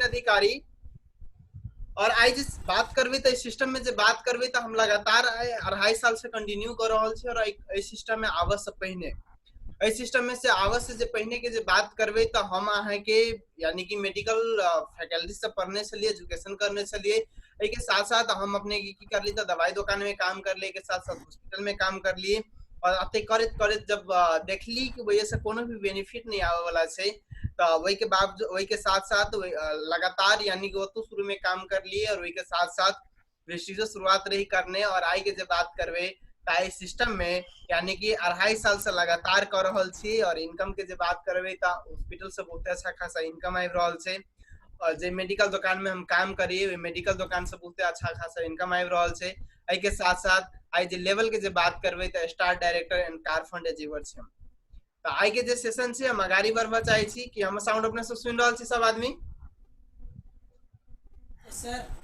अधिकारी और आई जिस बात करबे तो इस सिस्टम में जे बात करबे तो हम लगातार 2.5 साल से कंटिन्यू कर रहल छी और इस सिस्टम में आवे से पहले इस सिस्टम में से आवे से जे पहले के जे बात करबे तो हम अहाँ के यानी कि मेडिकल फैकल्टी से पढ़ने से लिए एजुकेशन करने से लिए के साथ साथ हम अपने की कर ली तो दवाई दुकान में काम कर लिए के साथ साथ हॉस्पिटल में काम कर लिए और अते करत करत जब देखली कि वजह से कोनो भी बेनिफिट नहीं आवे वाला छे तो वही के बावजूद वही के साथ साथ लगातार यानी कि वो तो शुरू में काम कर लिए और वही के साथ साथ से शुरुआत रही करने और आई के जब बात करबे ताई सिस्टम में यानी कि 2.5 साल से लगातार कर रहल छी और इनकम के जब बात करबे तो हॉस्पिटल से बहुत अच्छा खासा इनकम आबि रहल छे और जे मेडिकल दुकान में हम काम करिए मेडिकल दुकान से बहुत अच्छा खासा इनकम आबि रहल छे आई के साथ साथ आई जे लेवल के जब बात करबे तो star director and car fund achiever छे तो आई के जे सेशन छे हम अगाड़ी बढ़बा चाहे छी कि हम साउंड अपने से सुन रहल छी सब आदमी सर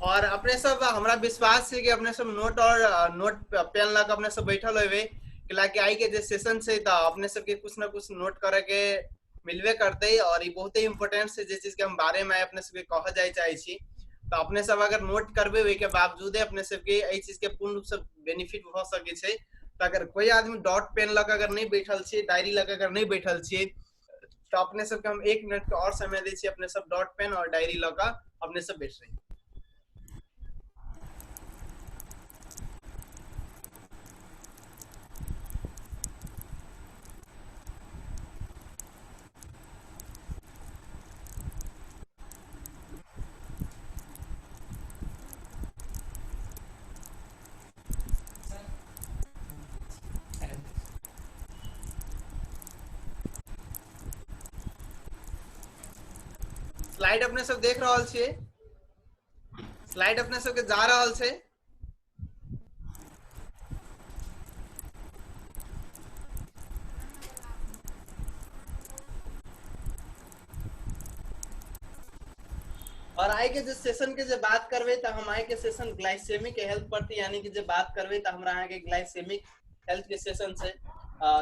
और अपने सब हमरा विश्वास है कि अपने सब नोट और नोट पेन लग अपने सब बैठल होबे कि आई के जे सेशन से तो अपने सब के कुछ ना कुछ नोट करे के मिलबे करते और ये बहुत ही इम्पोर्टेंट से जे चीज के हम बारे में अपने सब के कह जाय चाहे छी तो अपने सब अगर नोट करबे वे के बावजूद अपने सब के एई चीज के पूर्ण रूप से बेनिफिट भ सके छै तो अगर कोई आदमी डॉट पेन लग अगर नहीं बैठल छी डायरी लग अगर नहीं बैठल छी तो अपने सब के हम 1 मिनट का और समय दे छी अपने सब डॉट पेन और डायरी लग अपने सब बैठ रही स्लाइड अपने सब देख रहल छियै स्लाइड अपने सब के जा रहल छै और आई के जो सेशन के जो बात करबे तो हम आई के सेशन ग्लाइसेमिक हेल्थ पर यानी कि जो बात करबे तो हमरा आगे ग्लाइसेमिक हेल्थ के सेशन से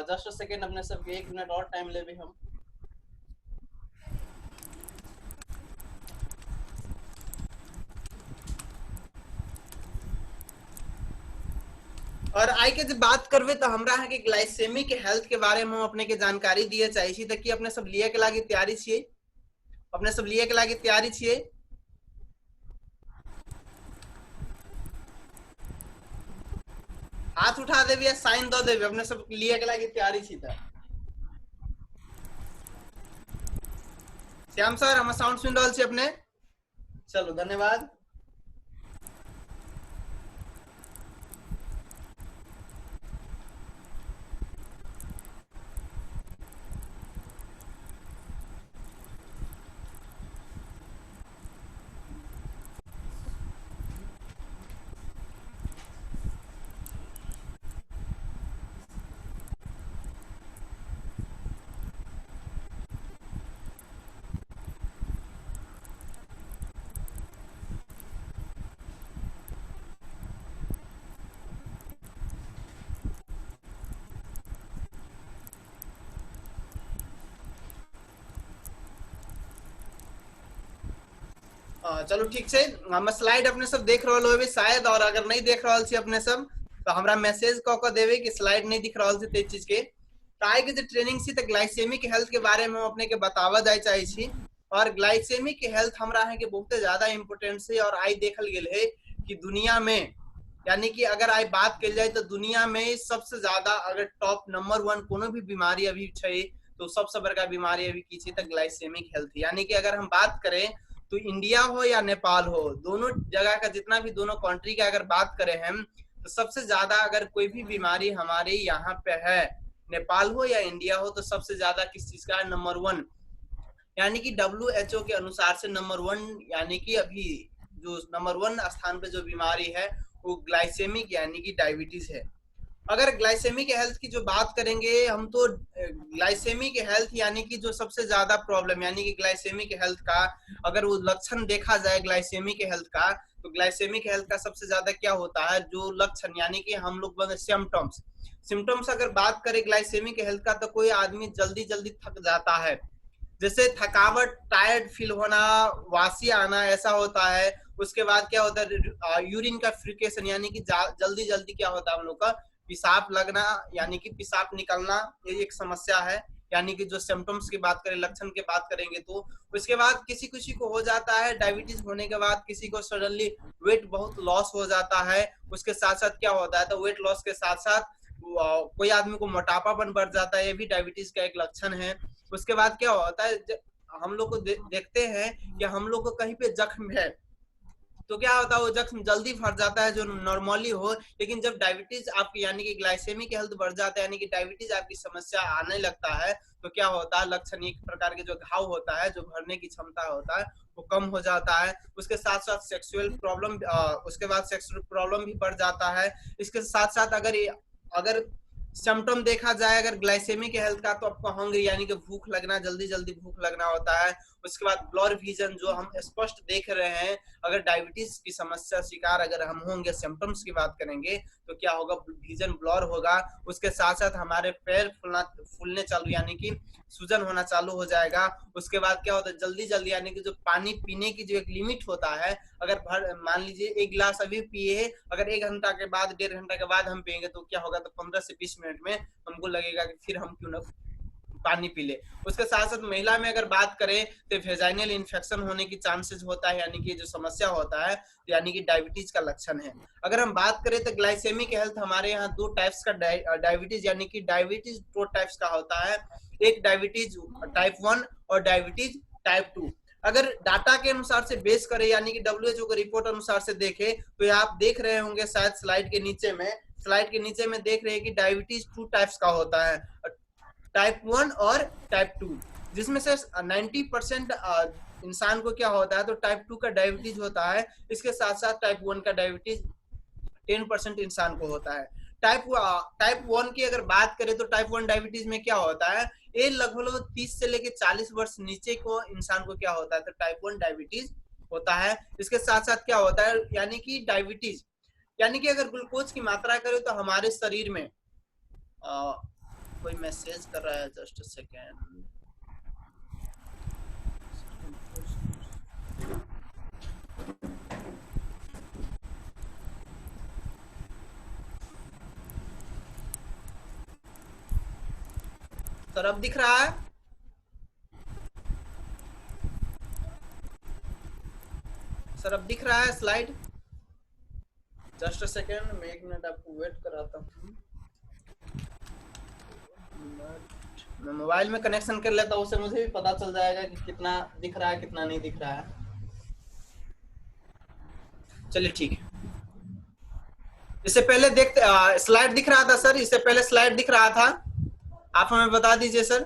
जस्ट अ सेकंड अपने सब के 1 मिनट और टाइम लेबे हम और आई के जब बात करबे तो हमरा के ग्लाइसेमिक हेल्थ के बारे में हम अपने के जानकारी दिए चाहे छी ताकि अपने सब लिए के लागी तैयारी छियै अपने सब लिए के लागी तैयारी छियै हाथ उठा देबे या साइन दे देबे अपने सब लिए के लागी तैयारी छी त श्याम सर हम साउंड सुन रहल छी अपने चलो धन्यवाद चलो ठीक है हम स्लाइड अपने सब देख रहल होबे शायद और अगर नहीं देख रहल छी अपने सब तो हमरा मैसेज क के देबे कि स्लाइड नहीं दिख रहल छै ते चीज के ताई के जे ट्रेनिंग छी त ग्लाइसेमिक हेल्थ के बारे में अपने के बतावा जाय चाहे छी और ग्लाइसेमिक हेल्थ हमरा है के बहुत ज्यादा इंपोर्टेंट है और आई देखल गेल है कि दुनिया में यानी कि अगर आई बात कल जाए तो दुनिया में सबसे ज्यादा अगर टॉप नंबर 1 कोनो भी बीमारी अभी छै तो सबसे बड़का बीमारी अभी की छै त ग्लाइसेमिक हेल्थ यानी कि अगर हम बात करें तो इंडिया हो या नेपाल हो दोनों जगह का जितना भी दोनों कंट्री का अगर बात करें हम तो सबसे ज्यादा अगर कोई भी बीमारी हमारे यहाँ पे है नेपाल हो या इंडिया हो तो सबसे ज्यादा किस चीज का नंबर 1 यानी कि WHO के अनुसार से नंबर 1 यानी कि अभी जो नंबर 1 स्थान पे जो बीमारी है वो ग्लाइसेमिक यानी कि डायबिटीज है अगर ग्लाइसेमिक हेल्थ की जो बात करेंगे हम, तो ग्लाइसेमिक हेल्थ यानी कि जो सबसे ज्यादा प्रॉब्लम, यानी कि ग्लाइसेमिक हेल्थ का अगर वो लक्षण देखा जाए ग्लाइसेमिक हेल्थ का, तो ग्लाइसेमिक हेल्थ का सबसे ज्यादा क्या होता है जो लक्षण, यानी कि हम लोग बोलते सिम्टम्स। सिम्टम्स अगर बात करें ग्लाइसेमिक हेल्थ का, तो कोई आदमी जल्दी जल्दी थक जाता है, जैसे थकावट, टायर्ड फील होना, वासी आना, ऐसा होता है। उसके बाद क्या होता है, यूरिन का फ्रिकेशन, यानी कि जल्दी जल्दी क्या होता है हम लोग का पेशाब लगना, यानी कि पेशाब निकलना, ये एक समस्या है। यानी कि जो सिम्टम्स की बात करें, लक्षण की बात करेंगे, तो उसके बाद किसी किसी को हो जाता है डायबिटीज होने के बाद, किसी को सडनली वेट बहुत लॉस हो जाता है। उसके साथ साथ क्या होता है, तो वेट लॉस के साथ साथ कोई आदमी को मोटापापन बढ़ जाता है, ये भी डायबिटीज का एक लक्षण है। उसके बाद क्या होता है, हम लोग को देखते हैं कि हम लोग को कहीं पे जख्म है, तो क्या होता है वो जख्म जल्दी भर जाता है जो नॉर्मली हो, लेकिन जब डायबिटीज आपकी यानी कि ग्लाइसेमिक हेल्थ बढ़ जाता है, यानी कि डायबिटीज आपकी समस्या आने लगता है, तो क्या होता है लक्षण एक प्रकार के जो घाव होता है, जो भरने की क्षमता होता है वो कम हो जाता है। उसके साथ साथ सेक्सुअल प्रॉब्लम, उसके बाद सेक्सुअल प्रॉब्लम भी बढ़ जाता है। इसके साथ साथ अगर सिम्टम देखा जाए अगर ग्लाइसेमिक हेल्थ का, तो आपको हंग्री यानी कि भूख लगना, जल्दी जल्दी भूख लगना होता है। उसके बाद ब्लर विजन, जो हम स्पष्ट देख रहे हैं, अगर डायबिटीज की समस्या शिकार अगर हम होंगे, सिम्टम्स की बात करेंगे, तो क्या होगा, विजन ब्लर होगा। उसके साथ साथ हमारे पैर फूलने चालू, यानी कि सूजन होना चालू हो जाएगा। उसके बाद क्या होता है, जल्दी जल्दी यानी कि जो पानी पीने की जो एक लिमिट होता है, अगर मान लीजिए एक गिलास अभी पिए, अगर 1 घंटा के बाद, 1.5 घंटा के बाद हम पियेंगे, तो क्या होगा, तो 15 से 20 मिनट में हमको लगेगा कि फिर हम क्यों ना पानी पी ले। उसके साथ साथ महिला में अगर बात करें, तो वेजाइनल इन्फेक्शन होने की चांसेस होता है, यानी कि जो समस्या होता है, यानी कि डायबिटीज का लक्षण है। अगर हम बात करें तो ग्लाइसेमिक हेल्थ हमारे यहाँ 2 टाइप्स का डायबिटीज, यानी कि डायबिटीज 2 टाइप्स का होता है। एक डायबिटीज टाइप 1 और डायबिटीज टाइप 2। अगर डाटा के अनुसार से बेस करें, यानी कि WHO के रिपोर्ट अनुसार से देखें, तो आप देख रहे होंगे शायद स्लाइड के नीचे में देख रहे हैं कि डायबिटीज 2 टाइप्स का होता है, टाइप 1 और टाइप 2, जिसमें से 90% इंसान को क्या होता है, तो टाइप 2 का डायबिटीज होता है। इसके साथ साथ टाइप 1 का डायबिटीज 10% इंसान को होता है। टाइप 1 की अगर बात करें, तो टाइप 1 डायबिटीज में क्या होता है, ये लगभग 30 से लेके 40 वर्ष नीचे को इंसान को क्या होता है, तो टाइप 1 डायबिटीज होता है। इसके साथ साथ क्या होता है, यानी कि डायबिटीज, यानी कि अगर ग्लूकोज की मात्रा करें, तो हमारे शरीर में कोई मैसेज कर रहा है, जस्ट सेकेंड। सर अब दिख रहा है? सर अब दिख रहा है स्लाइड? जस्ट सेकेंड, मैं 1 मिनट आपको वेट कराता हूँ। मैं मोबाइल में कनेक्शन कर लेता हूँ, उससे मुझे भी पता चल जाएगा कि कितना दिख रहा है कितना नहीं दिख रहा है। चलिए ठीक है। इससे पहले स्लाइड दिख रहा था सर, इससे पहले स्लाइड दिख रहा था, आप हमें बता दीजिए सर।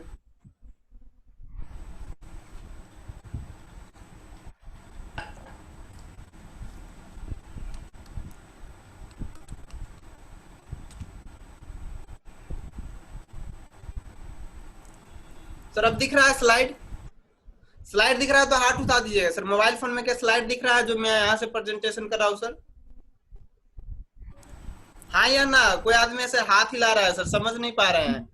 सर अब दिख रहा है स्लाइड दिख रहा है, तो हाथ उठा दीजिएगा सर। मोबाइल फोन में क्या स्लाइड दिख रहा है जो मैं यहाँ से प्रेजेंटेशन कर रहा हूँ सर? हाँ या ना? कोई आदमी ऐसे हाथ हिला रहा है सर, समझ नहीं पा रहे हैं।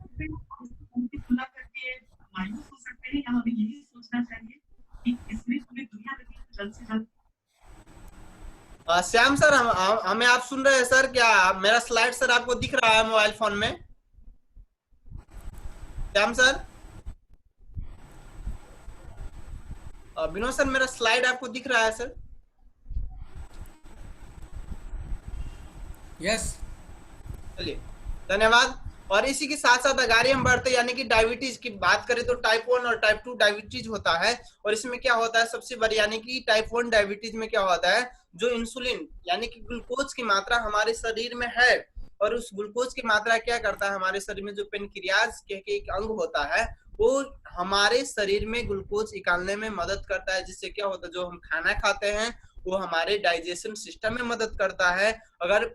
श्याम सर, हमें आप सुन रहे हैं सर? क्या मेरा स्लाइड सर आपको दिख रहा है मोबाइल फोन में? श्याम सर, विनोद सर, मेरा स्लाइड आपको दिख रहा है सर? यस। चलिए धन्यवाद। और इसी के साथ साथ अगाड़ी हम बढ़ते, यानी कि डायबिटीज की बात करें, तो टाइप 1 और टाइप 2 डायबिटीज होता है। और इसमें क्या होता है, सबसे बड़ी, यानी कि टाइप 1 डायबिटीज में क्या होता है, जो इंसुलिन यानी कि ग्लूकोज की मात्रा हमारे शरीर में है, और उस ग्लूकोज की मात्रा क्या करता है, हमारे शरीर में जो पेनक्रियाज के एक अंग होता है, वो हमारे शरीर में ग्लूकोज निकालने में मदद करता है, जिससे क्या होता है, जो हम खाना खाते हैं वो हमारे डाइजेशन सिस्टम में मदद करता है। अगर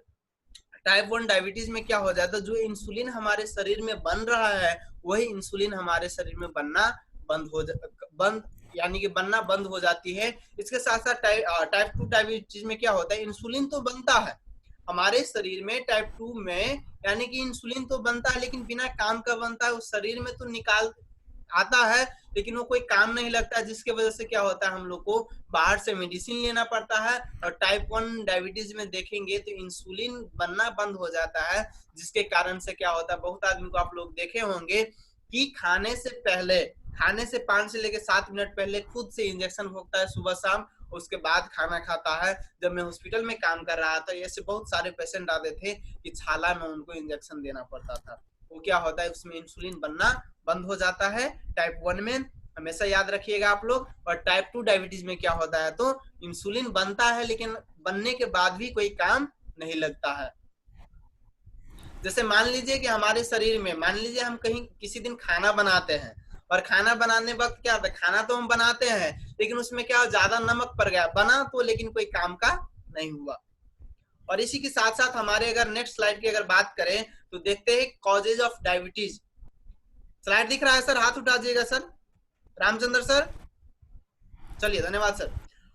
टाइप 1 डायबिटीज में क्या हो जाता है, जो इंसुलिन हमारे शरीर में बन रहा है वही इंसुलिन हमारे शरीर में बनना बंद यानी कि बनना बंद हो जाती है। इसके साथ साथ टाइप 2 डायबिटीज में क्या होता है, इंसुलिन तो बनता है हमारे शरीर में टाइप 2 में, यानी कि इंसुलिन तो बनता है लेकिन बिना काम का बनता है, उस शरीर में तो निकाल आता है लेकिन वो कोई काम नहीं लगता है, जिसके वजह से क्या होता है हम लोग को बाहर से मेडिसिन लेना पड़ता है। और टाइप 1 डायबिटीज में देखेंगे तो इंसुलिन बनना बंद हो जाता है, जिसके कारण से क्या होता है, बहुत आदमी को आप लोग देखे होंगे कि खाने से 5 से लेकर 7 मिनट पहले खुद से इंजेक्शन भोगता है सुबह शाम, उसके बाद खाना खाता है। जब मैं हॉस्पिटल में काम कर रहा था ऐसे बहुत सारे पेशेंट आते थे कि छाला में उनको इंजेक्शन देना पड़ता था। वो क्या होता है, उसमें इंसुलिन बनना बंद हो जाता है टाइप 1 में, हमेशा याद रखिएगा आप लोग। और टाइप 2 डायबिटीज में क्या होता है, तो इंसुलिन बनता है लेकिन बनने के बाद भी कोई काम नहीं लगता है। जैसे मान लीजिए कि हमारे शरीर में, मान लीजिए हम कहीं किसी दिन खाना बनाते हैं और खाना बनाने वक्त क्या होता है, खाना तो हम बनाते हैं लेकिन उसमें क्या ज्यादा नमक पड़ गया, बना तो लेकिन कोई काम का नहीं हुआ। और इसी के साथ साथ हमारे अगर नेक्स्ट स्लाइड की अगर बात करें तो देखते हैं कॉजेज ऑफ डायबिटीज। स्लाइड दिख रहा है सर, हाथ उठा दीजिएगा सर, रामचंद्र सर, चलिए धन्यवाद सर।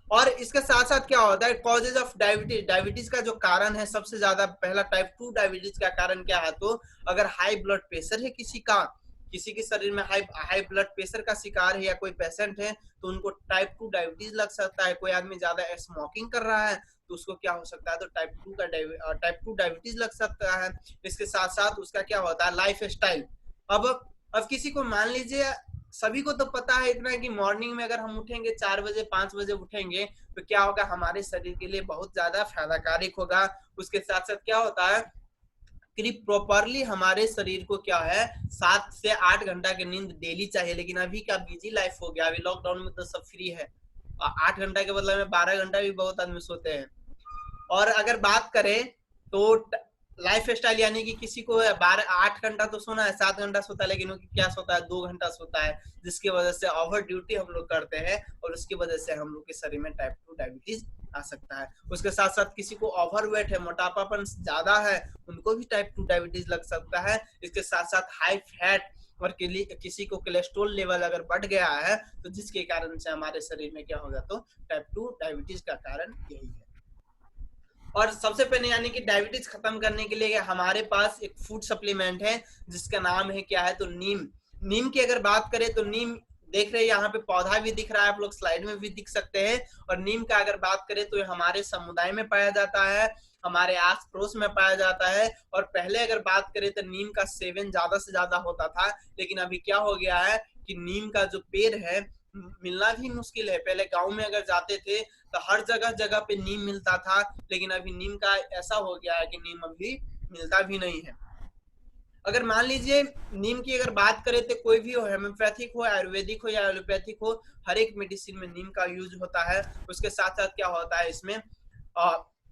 और इसके साथ साथ क्या होता है कॉजेज ऑफ डायबिटीज, डायबिटीज का जो कारण है सबसे ज्यादा, पहला टाइप 2 डायबिटीज का कारण क्या है, तो अगर हाई ब्लड प्रेशर है किसी के शरीर में हाई ब्लड प्रेशर का शिकार है या कोई पेशेंट है तो उनको टाइप 2 डायबिटीज लग सकता है। कोई आदमी ज्यादा स्मोकिंग कर रहा है तो उसको क्या हो सकता है, तो टाइप 2 डायबिटीज लग सकता है। इसके साथ साथ उसका क्या होता है लाइफ स्टाइल। अब किसी को मान लीजिए, सभी को तो पता है इतना कि मॉर्निंग में अगर हम उठेंगे 4 बजे 5 बजे उठेंगे तो क्या होगा, हमारे शरीर के लिए बहुत ज्यादा फायदाकारक होगा। उसके साथ साथ क्या होता है कि प्रॉपरली हमारे शरीर को क्या है 7 से 8 घंटा की नींद डेली चाहिए। लेकिन अभी क्या बिजी लाइफ हो गया, अभी लॉकडाउन में तो सब फ्री है, 8 घंटा के बदले में 12 घंटा भी बहुत आदमी सोते हैं। और अगर बात करें तो लाइफ स्टाइल, यानी कि किसी को 8 घंटा तो सोना है, 7 घंटा सोता है, लेकिन क्या सोता है 2 घंटा सोता है, जिसकी वजह से ओवर ड्यूटी हम लोग करते हैं और उसकी वजह से हम लोग के शरीर में टाइप 2 डायबिटीज आ सकता है। उसके साथ साथ किसी को ओवरवेट है, मोटापापन ज्यादा है, उनको भी टाइप 2 डायबिटीज लग सकता है। इसके साथ साथ हाई फैट और किसी को कोलेस्ट्रॉल लेवल अगर बढ़ गया है तो जिसके कारण से हमारे शरीर में क्या होगा, तो टाइप 2 डायबिटीज का कारण यही है। और सबसे पहले यानी कि डायबिटीज खत्म करने के लिए हमारे पास एक फूड सप्लीमेंट है जिसका नाम है क्या है, तो नीम। नीम की अगर बात करें तो नीम देख रहे हैं यहाँ पे पौधा भी दिख रहा है, आप लोग स्लाइड में भी दिख सकते हैं। और नीम का अगर बात करें तो हमारे समुदाय में पाया जाता है, हमारे आस पड़ोस में पाया जाता है। और पहले अगर बात करें तो नीम का सेवन ज्यादा से ज्यादा होता था, लेकिन अभी क्या हो गया है कि नीम का जो पेड़ है मिलना भी मुश्किल है। पहले गांव में अगर जाते थे तो हर जगह जगह पे नीम मिलता था, लेकिन अभी नीम का ऐसा हो गया है कि नीम अभी मिलता भी नहीं है। अगर मान लीजिए नीम की अगर बात करें तो कोई भी हो, होम्योपैथिक हो, आयुर्वेदिक हो या एलोपैथिक हो, हर एक मेडिसिन में नीम का यूज होता है। उसके साथ साथ क्या होता है, इसमें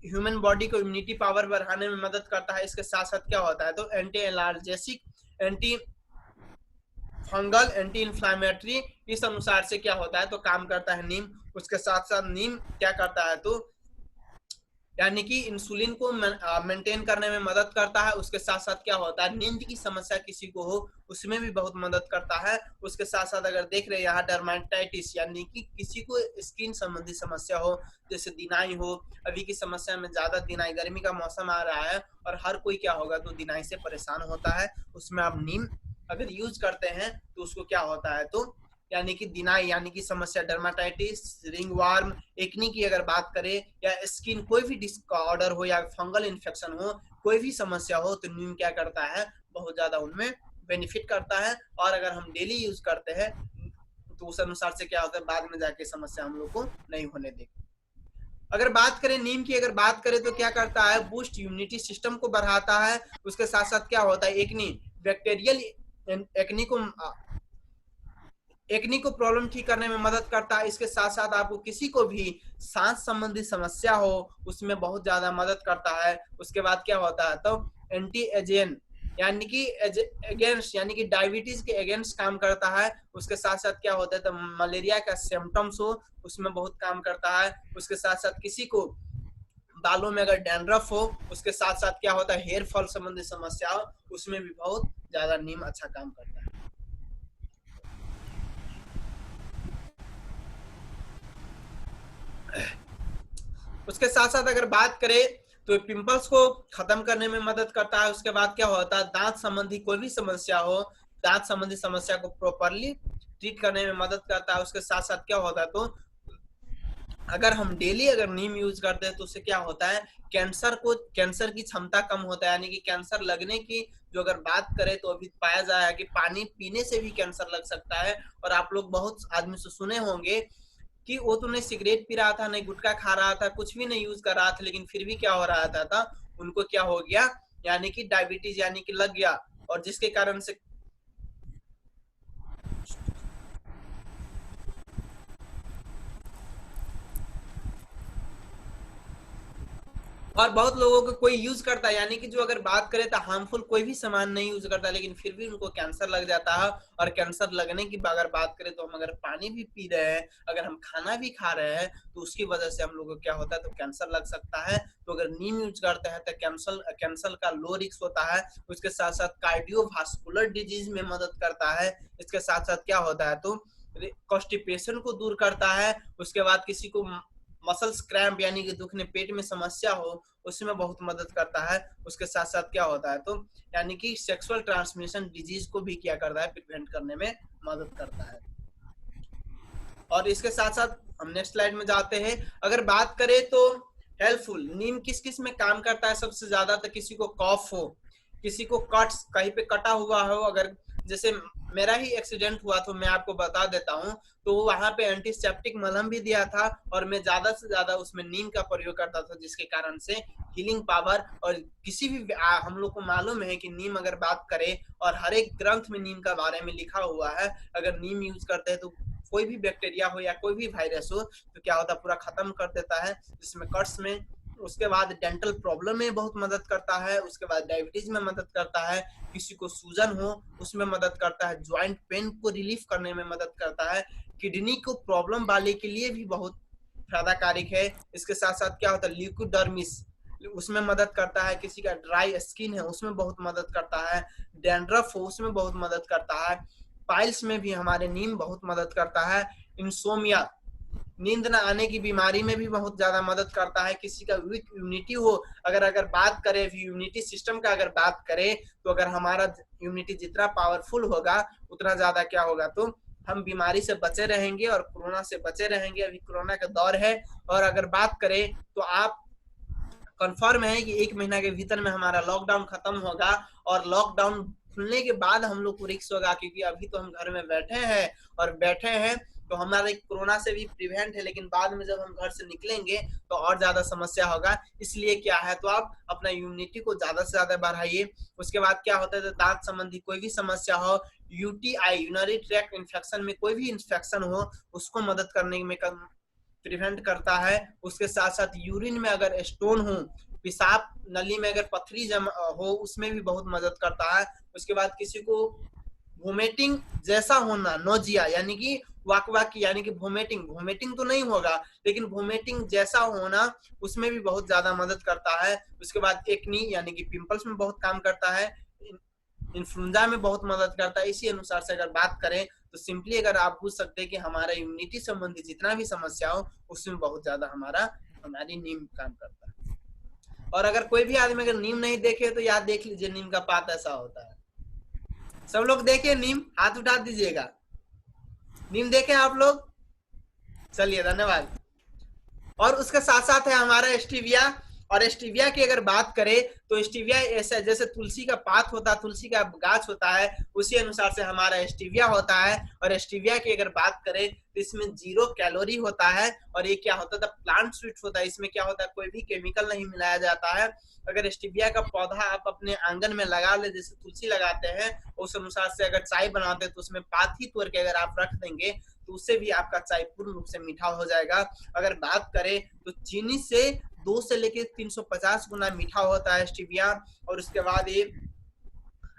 ह्यूमन बॉडी को इम्यूनिटी पावर बढ़ाने में मदद करता है। इसके साथ साथ क्या होता है, तो anti allergic, anti fungal, anti inflammatory, इस अनुसार से क्या होता है, तो काम करता है नीम। उसके साथ साथ नीम क्या करता है, तो यानी कि इंसुलिन को मेंटेन करने में मदद करता है। उसके साथ साथ क्या होता है, नींद की समस्या किसी को हो उसमें भी बहुत मदद करता है। उसके साथ साथ अगर देख रहे हैं यहाँ डर्मेटाइटिस, यानी कि किसी को स्किन संबंधी समस्या हो, जैसे दिनाई हो, अभी की समस्या में ज्यादा दिनाई, गर्मी का मौसम आ रहा है और हर कोई क्या होगा, तो दिनाई से परेशान होता है, उसमें आप नीम अगर यूज करते हैं तो उसको क्या होता है, तो यानी कि दिनाई यानी कि समस्या, डर्माटाइटिस, रिंगवर्म, एक्नी की अगर बात करें, या स्किन कोई भी डिसऑर्डर हो या फंगल इन्फेक्शन हो, कोई भी समस्या हो, तो नीम क्या करता है, बहुत ज्यादा उनमें बेनिफिट करता है। और अगर हम डेली यूज करते हैं तो उस अनुसार से क्या होता है, बाद में जाके समस्या हम लोग को नहीं होने देगी। अगर बात करें नीम की, अगर बात करें तो क्या करता है, बूस्ट इम्यूनिटी सिस्टम को बढ़ाता है। उसके साथ साथ क्या होता है, एक्नी, बैक्टीरियल एक्नी को प्रॉब्लम ठीक करने में मदद करता है। इसके साथ साथ आपको किसी को भी सांस संबंधी समस्या हो उसमें बहुत ज्यादा मदद करता है। उसके बाद क्या होता है, तो एंटी एजेन यानी कि अगेंस्ट, यानी कि डायबिटीज के अगेंस्ट काम करता है। उसके साथ साथ क्या होता है, तो मलेरिया का सिम्टम्स हो उसमें बहुत काम करता है। उसके साथ साथ किसी को बालों में अगर डैंड्रफ हो, उसके साथ साथ क्या होता है हेयर फॉल संबंधी समस्या हो, उसमें भी बहुत ज्यादा नीम अच्छा काम करता है। उसके साथ साथ अगर बात करें तो पिंपल्स को खत्म करने में मदद करता है। उसके बाद क्या होता है, दांत संबंधी कोई भी समस्या हो, दांत संबंधी समस्या को प्रॉपरली ट्रीट करने में मदद करता है। उसके साथ साथ क्या होता है, तो अगर हम डेली अगर नीम यूज करते हैं तो उससे क्या होता है, कैंसर की क्षमता कम होता है, यानी कि कैंसर लगने की जो अगर बात करें तो अभी पाया जाए है कि पानी पीने से भी कैंसर लग सकता है। और आप लोग बहुत आदमी से सुने होंगे कि वो तो नहीं सिगरेट पी रहा था, नहीं गुटखा खा रहा था, कुछ भी नहीं यूज कर रहा था, लेकिन फिर भी क्या हो रहा था उनको क्या हो गया, यानी कि डायबिटीज यानी कि लग गया, और जिसके कारण से और बहुत लोगों को कोई यूज करता है, यानी कि जो अगर बात करें तो हार्मफुल कोई भी सामान नहीं यूज करता, लेकिन फिर भी उनको कैंसर लग जाता है। और कैंसर लगने की अगर बात करें तो हम अगर पानी भी पी रहे हैं, अगर हम खाना भी खा रहे हैं, तो उसकी वजह से हम लोगों को क्या होता है, तो कैंसर लग सकता है। तो अगर नीम यूज करते हैं तो कैंसर का लो रिस्क होता है। उसके साथ साथ कार्डियोवास्कुलर डिजीज में मदद करता है। इसके साथ साथ क्या होता है, तो कॉन्स्टिपेशन को दूर करता है। उसके बाद किसी को मसल्स क्रैम्प यानी कि दुखने पेट में समस्या हो, उसमें बहुत मदद करता है। उसके साथ साथ क्या होता है, तो यानी कि सेक्सुअल ट्रांसमिशन डिजीज को भी क्या करता है, प्रिवेंट करने में मदद करता है। और इसके साथ साथ हम नेक्स्ट स्लाइड में जाते हैं। अगर बात करें तो हेल्पफुल नीम किस किस में काम करता है सबसे ज्यादा, तो किसी को कॉफ हो, किसी को कट्स कहीं पे कटा हुआ हो, अगर जैसे मेरा ही एक्सीडेंट हुआ तो मैं आपको बता देता हूँ, तो वहां पे एंटीसेप्टिक मलहम भी दिया था, और मैं ज्यादा से ज्यादा उसमें नीम का प्रयोग करता था, जिसके कारण से हीलिंग पावर और किसी भी हम लोग को मालूम है कि नीम अगर बात करें और हर एक ग्रंथ में नीम का बारे में लिखा हुआ है, अगर नीम यूज करते हैं तो कोई भी बैक्टीरिया हो या कोई भी वायरस हो तो क्या होता है, पूरा खत्म कर देता है, जिसमें कट्स में। उसके बाद डेंटल प्रॉब्लम में बहुत मदद करता है। उसके बाद डायबिटीज में मदद करता है, किसी को सूजन हो उसमें मदद करता है, ज्वाइंट पेन को रिलीफ करने में मदद करता है, किडनी को प्रॉब्लम वाले के लिए भी बहुत फायदाकारक है। इसके साथ साथ क्या होता है, ल्यूकोडर्मिस उसमें मदद करता है, किसी का ड्राई स्किन है उसमें बहुत मदद करता है, डैंड्रफ हो उसमें बहुत मदद करता है, पाइल्स में भी हमारे नीम बहुत मदद करता है, इंसोमिया नींद न आने की बीमारी में भी बहुत ज्यादा मदद करता है, किसी का वीक इम्यूनिटी हो, अगर बात करें इम्यूनिटी सिस्टम का अगर बात करें तो अगर हमारा इम्यूनिटी जितना पावरफुल होगा उतना ज्यादा क्या होगा, तो हम बीमारी से बचे रहेंगे और कोरोना से बचे रहेंगे। अभी कोरोना का दौर है, और अगर बात करें तो आप कंफर्म है कि 1 महीना के भीतर में हमारा लॉकडाउन खत्म होगा, और लॉकडाउन खुलने के बाद हम लोग को रिस्क होगा, क्योंकि अभी तो हम घर में बैठे हैं तो हमारे कोरोना से भी प्रिवेंट है, लेकिन बाद में जब हम घर से निकलेंगे तो और ज्यादा समस्या होगा। इसलिए क्या है, तो आप अपना इम्यूनिटी को ज्यादा से ज्यादा बढ़ाइए। उसके बाद क्या होता है, तो दांत संबंधी कोई भी समस्या हो, यूटीआई यूरिनरी ट्रैक्ट इन्फेक्शन में कोई भी इन्फेक्शन हो, उसको मदद करने में प्रिवेंट करता है। उसके साथ साथ यूरिन में अगर स्टोन हो, पेशाब नली में अगर पथरी जमा हो, उसमें भी बहुत मदद करता है। उसके बाद किसी को वोमिटिंग जैसा होना, नोजिया यानी कि वाक यानी कि वोमिटिंग तो नहीं होगा, लेकिन वोमिटिंग जैसा होना, उसमें भी बहुत ज्यादा मदद करता है। उसके बाद एक्नी यानी कि पिंपल्स में बहुत काम करता है, इन्फ्लुएंजा में बहुत मदद करता है। इसी अनुसार से अगर बात करें तो सिंपली अगर आप पूछ सकते हैं कि हमारा इम्यूनिटी संबंधी जितना भी समस्या हो उसमें बहुत ज्यादा हमारी नीम काम करता है। और अगर कोई भी आदमी अगर नीम नहीं देखे तो याद देख लीजिए, नीम का पात ऐसा होता है। सब लोग देखे नीम, हाथ उठा दीजिएगा। नीम देखे आप लोग? चलिए धन्यवाद। और उसके साथ साथ है हमारा स्टीविया, और स्टीविया की अगर बात करें तो स्टीविया ऐसा जैसे तुलसी का पात होता है, तुलसी का गाछ होता है, उसी अनुसार से हमारा स्टीविया होता है। और स्टीविया की अगर बात करें तो इसमें 0 कैलोरी होता है, और ये क्या होता है, प्लांट स्वीट होता है। इसमें क्या होता है, कोई भी केमिकल नहीं मिलाया जाता है। अगर स्टीविया का पौधा आप अपने आंगन में लगा ले, जैसे तुलसी लगाते हैं, उस अनुसार से अगर चाय बनाते हैं तो उसमें पात ही तोड़ के अगर आप रख देंगे तो उससे भी आपका चाय पूर्ण रूप से मीठा हो जाएगा। अगर बात करें तो चीनी से 2 से लेकर 350 गुना मीठा होता है स्टीविया। और उसके बाद ये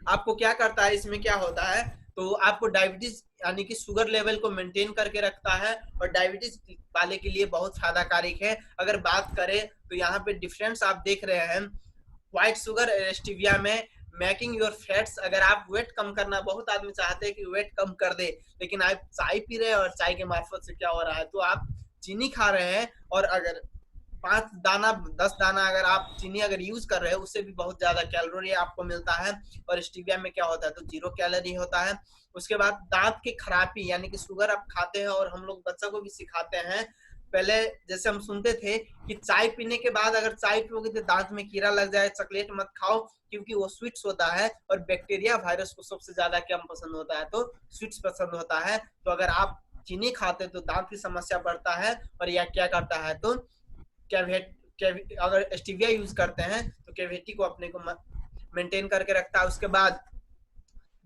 आपको क्या करता है, इसमें क्या होता है, तो आपको डायबिटीज यानी कि शुगर लेवल को मेंटेन करके रखता है और डायबिटीज वाले के लिए बहुत फायदाकारक है। अगर बात करें तो यहाँ पे डिफरेंस आप देख रहे हैं व्हाइट शुगर स्टीविया में मेकिंग योर फैट्स। अगर आप वेट कम करना, बहुत आदमी चाहते हैं कि वेट कम कर दे, लेकिन आप चाय पी रहे हैं और चाय के मार्फत से क्या हो रहा है, तो आप चीनी खा रहे हैं और अगर 5 दाना 10 दाना अगर आप चीनी अगर यूज कर रहे हैं उससे भी बहुत ज्यादा कैलोरी आपको मिलता है। और स्टीविया में क्या होता है, तो 0 कैलोरी होता है। उसके बाद दांत की खराबी यानी कि शुगर आप खाते हैं और हम लोग बच्चों को भी सिखाते हैं, पहले जैसे हम सुनते थे कि चाय पीने के बाद अगर चाय पियोगे तो दांत में कीड़ा लग जाए, चॉकलेट मत खाओ क्योंकि वो स्वीट्स होता है और बैक्टीरिया वायरस को सबसे ज्यादा क्या पसंद होता है, तो स्वीट्स पसंद होता है। तो अगर आप चीनी खाते तो दांत की समस्या बढ़ता है और यह क्या करता है, तो अगर स्टीविया यूज करते हैं तो कैविटी को अपने को मेंटेन करके रखता है। उसके बाद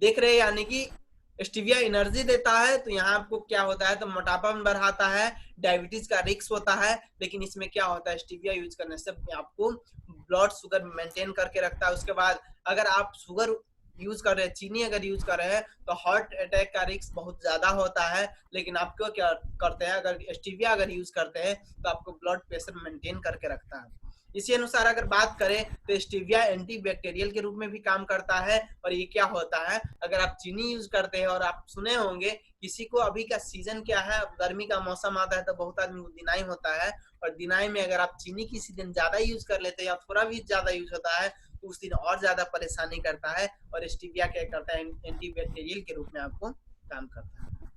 देख रहे हैं यानी कि स्टीविया एनर्जी देता है, तो यहाँ आपको क्या होता है, तो मोटापा में बढ़ाता है, डायबिटीज का रिस्क होता है। लेकिन इसमें क्या होता है, स्टीविया यूज करने से आपको ब्लड शुगर मेंटेन करके रखता है। उसके बाद अगर आप शुगर यूज कर रहे हैं, चीनी अगर यूज कर रहे हैं, तो हार्ट अटैक का रिस्क बहुत ज्यादा होता है। लेकिन आप क्यों क्या करते हैं, अगर स्टीविया अगर यूज करते हैं तो आपको ब्लड प्रेशर मेंटेन करके रखता है। इसी अनुसार अगर बात करें तो स्टीविया एंटी बैक्टीरियल के रूप में भी काम करता है। और ये क्या होता है, अगर आप चीनी यूज करते हैं, और आप सुने होंगे किसी को अभी का सीजन क्या है, गर्मी का मौसम आता है तो बहुत आदमी को दिनाई होता है, और दिनाई में अगर आप चीनी किसी दिन ज्यादा यूज कर लेते हैं या थोड़ा भी ज्यादा यूज होता है तो उस दिन और ज्यादा परेशानी करता है। और स्टीविया क्या करता है, एंटी बैक्टीरियल के रूप में आपको काम करता है।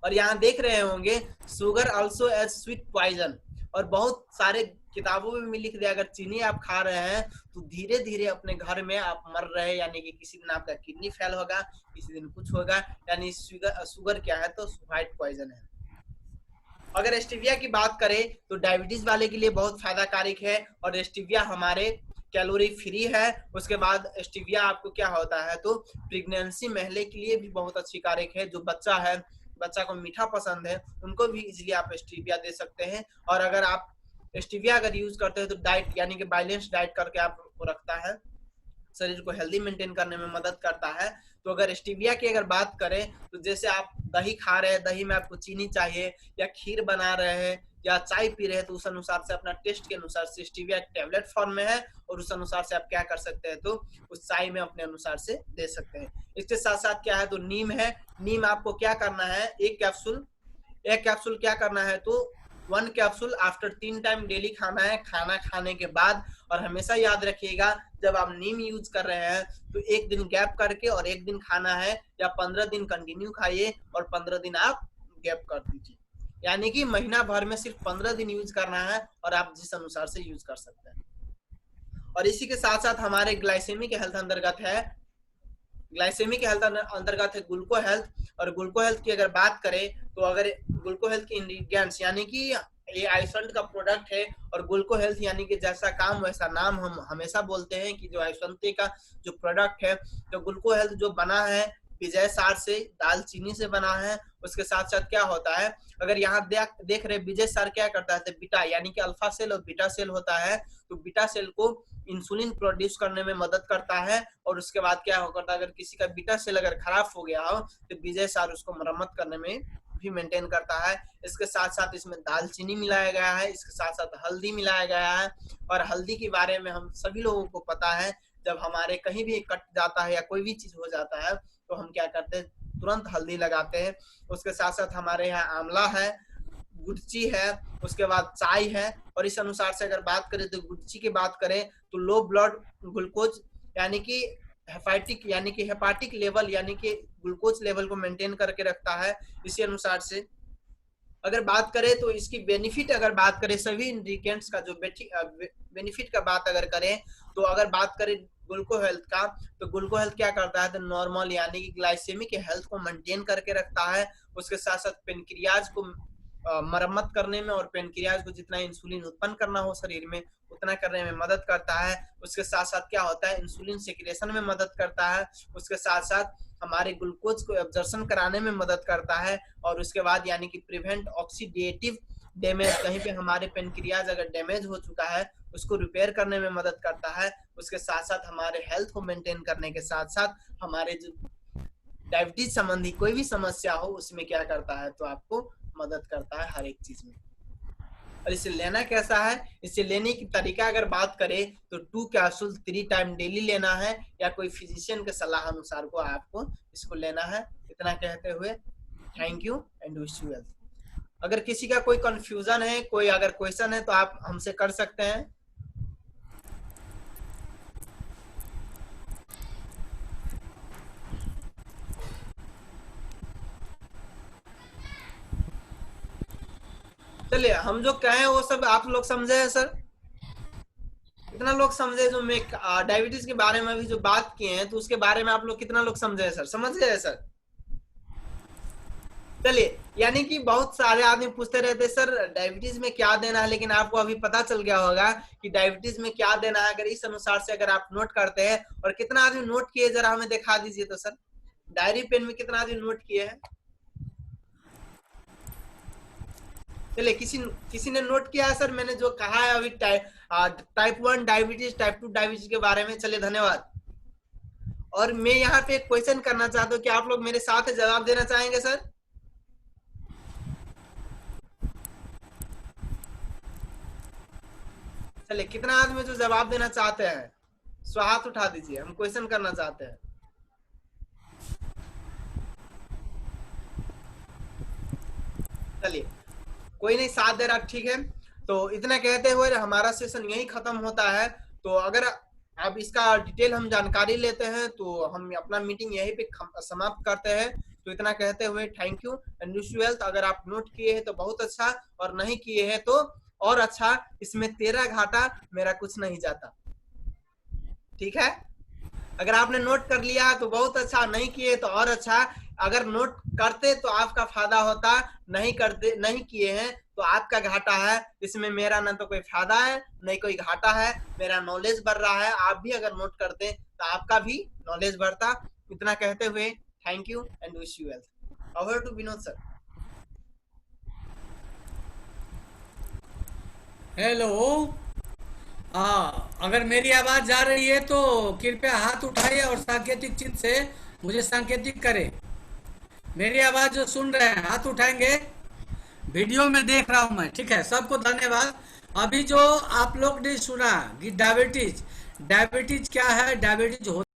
और यहाँ देख रहे होंगे sugar also as sweet poison, और बहुत सारे किताबों में भी लिख दिया अगर चीनी आप खा रहे हैं तो धीरे धीरे अपने घर में आप मर रहे हैं, यानी कि किसी दिन आपका किडनी फेल होगा, किसी दिन कुछ होगा, यानी शुगर क्या है, तो व्हाइट पॉइजन है। अगर स्टीविया की बात करें तो डायबिटीज वाले के लिए बहुत फायदाकारक है और स्टीविया हमारे कैलोरी फ्री है। उसके बाद स्टीविया आपको क्या होता है, तो प्रेगनेंसी महिला के लिए भी बहुत अच्छी कारक है। जो बच्चा है, बच्चा को मीठा पसंद है, उनको भी इजीली आप स्टीविया दे सकते हैं। और अगर आप स्टीविया अगर यूज करते हैं तो डाइट यानी कि बैलेंस डाइट करके आपको रखता है, शरीर को हेल्दी मेंटेन करने में मदद करता है। तो अगर स्टीविया की अगर बात करें तो जैसे आप दही खा रहे हैं, दही में आपको चीनी चाहिए, या खीर बना रहे हैं या चाय पी रहे हैं, तो उस अनुसार से अपना टेस्ट के अनुसार से स्टीविया टैबलेट फॉर्म में है और उस अनुसार से आप क्या कर सकते हैं, तो उस चाय में अपने अनुसार से दे सकते हैं। इसके साथ साथ क्या है, तो नीम है। नीम आपको क्या करना है, एक कैप्सूल क्या करना है, तो 1 कैप्सूल आफ्टर 3 टाइम डेली खाना है, खाना खाने के बाद। और हमेशा याद रखिएगा जब आप नीम यूज कर रहे हैं तो एक दिन गैप करके और एक दिन खाना है, या 15 दिन कंटिन्यू खाइए और 15 दिन आप गैप कर दीजिए, यानी कि महीना भर में सिर्फ 15 दिन यूज करना है और आप जिस अनुसार से यूज कर सकते हैं। और इसी के साथ साथ हमारे ग्लाइसेमिक हेल्थ अंतर्गत है, ग्लाइसेमिक हेल्थ अंतर्गत है ग्लूको हेल्थ। और ग्लूको हेल्थ की अगर बात करें तो अगर ग्लूको हेल्थ के इंग्रेडिएंट्स यानी कि ये आइसोल्ट का प्रोडक्ट है, और ग्लूको हेल्थ यानी कि जैसा काम वैसा नाम, हम हमेशा बोलते हैं कि जो आइसोल्ट का जो प्रोडक्ट है, तो ग्लूको हेल्थ जो बना है विजय सार से, दालचीनी से बना है। उसके साथ साथ क्या होता है, अगर यहाँ देख रहे विजय सार क्या करता है, तो बीटा यानी कि अल्फा सेल और बीटा सेल होता है, तो बीटा सेल को इंसुलिन प्रोड्यूस करने में मदद करता है। और उसके बाद क्या होता है, अगर किसी का बीटा सेल अगर खराब हो गया हो तो विजय सार उसको मरम्मत करने में भी मेंटेन करता है। इसके साथ साथ इसमें दालचीनी मिलाया गया है, इसके साथ साथ हल्दी मिलाया गया है। और हल्दी के बारे में हम सभी लोगों को पता है, जब हमारे कहीं भी कट जाता है या कोई भी चीज हो जाता है तो हम क्या करते हैं, तुरंत हल्दी लगाते हैं। उसके साथ साथ हमारे यहाँ आंवला है, गुड़ची है, उसके बाद चाय है। और इस अनुसार से अगर बात करें तो गुड़ची की बात करें तो लो ब्लड ग्लूकोज यानी कि हेपाटिक लेवल यानी कि ग्लूकोज लेवल को मेंटेन करके रखता है। इसी अनुसार से अगर बात करें तो इसकी बेनिफिट अगर बात करें, सभी इंग्रेडिएंट्स का जो बेनिफिट का बात अगर करें, तो अगर बात करें ग्लूको हेल्थ का, तो ग्लूको हेल्थ क्या करता है, तो नॉर्मल यानी कि ग्लाइसेमिक हेल्थ को मेंटेन करके रखता है। उसके साथ साथ पेनक्रियाज को मरम्मत करने में, और पेनक्रियाज को जितना इंसुलिन उत्पन्न करना हो शरीर में उतना करने में मदद करता है। उसके साथ साथ क्या होता है, इंसुलिन सेक्रेशन में मदद करता है। उसके साथ साथ हमारे ग्लूकोज को एब्जॉर्प्शन कराने में मदद करता है। और उसके बाद यानी कि प्रिवेंट ऑक्सीडेटिव डैमेज, कहीं पे हमारे पेनक्रियाज अगर डैमेज हो चुका है उसको रिपेयर करने में मदद करता है। उसके साथ साथ हमारे हेल्थ को मेंटेन करने के साथ साथ हमारे जो डायबिटीज संबंधी कोई भी समस्या हो उसमें क्या करता है, तो आपको मदद करता है हर एक चीज में। और इसे लेना कैसा है, इसे लेने की तरीका अगर बात करें तो 2 कैप्सूल 3 टाइम डेली लेना है, या कोई फिजिशियन के सलाह अनुसार को आपको इसको लेना है। इतना कहते हुए thank you and wish you wealth. अगर किसी का कोई कंफ्यूजन है, कोई अगर क्वेश्चन है तो आप हमसे कर सकते हैं। चलिए, हम जो कहें वो सब आप लोग समझे हैं सर? कितना लोग समझे? जो मैं डायबिटीज के बारे में भी जो बात किए हैं तो उसके बारे में आप लोग कितना लोग समझे हैं सर? समझ गए सर? चलिए, यानी कि बहुत सारे आदमी पूछते रहते सर डायबिटीज में क्या देना है, लेकिन आपको अभी पता चल गया होगा कि डायबिटीज में क्या देना है। अगर इस अनुसार से अगर आप नोट करते हैं, और कितना आदमी नोट किए जरा हमें दिखा दीजिए तो सर, डायरी पेन में कितना आदमी नोट किए हैं? चलिए, किसी ने नोट किया है सर मैंने जो कहा है अभी टाइप 1 डायबिटीज, टाइप 2 डायबिटीज के बारे में? चलिए, धन्यवाद। और मैं यहाँ पे एक क्वेश्चन करना चाहता हूँ कि आप लोग मेरे साथ जवाब देना चाहेंगे सर? चलिए, कितना आदमी जो जवाब देना चाहते हैं सो हाथ उठा दीजिए, हम क्वेश्चन करना चाहते हैं। चलिए, कोई नहीं साथ दे रहा, ठीक है। तो इतना कहते हुए हमारा सेशन यही खत्म होता है। तो अगर अब इसका डिटेल हम जानकारी लेते हैं तो हम अपना मीटिंग यहीं पे समाप्त करते हैं। तो इतना कहते हुए thank you and wish you wealth. अगर आप नोट किए हैं तो बहुत अच्छा, और नहीं किए हैं तो और अच्छा। इसमें तेरा घाटा मेरा कुछ नहीं जाता, ठीक है। अगर आपने नोट कर लिया तो बहुत अच्छा, नहीं किए तो और अच्छा। अगर नोट करते तो आपका फायदा होता, नहीं करते, नहीं किए हैं तो आपका घाटा है। इसमें मेरा ना तो कोई फायदा है नहीं कोई घाटा है, मेरा नॉलेज बढ़ रहा है। आप भी अगर नोट करते तो आपका भी नॉलेज बढ़ता। इतना कहते हुए thank you and wish you wealth. Over to Vinod sir. Hello. अगर मेरी आवाज जा रही है तो कृपया हाथ उठाइए और सांकेतिक चिन्ह से मुझे सांकेतिक करें। मेरी आवाज जो सुन रहे हैं हाथ उठाएंगे। वीडियो में देख रहा हूं मैं, ठीक है। सबको धन्यवाद। अभी जो आप लोग ने सुना कि डायबिटीज, डायबिटीज क्या है, डायबिटीज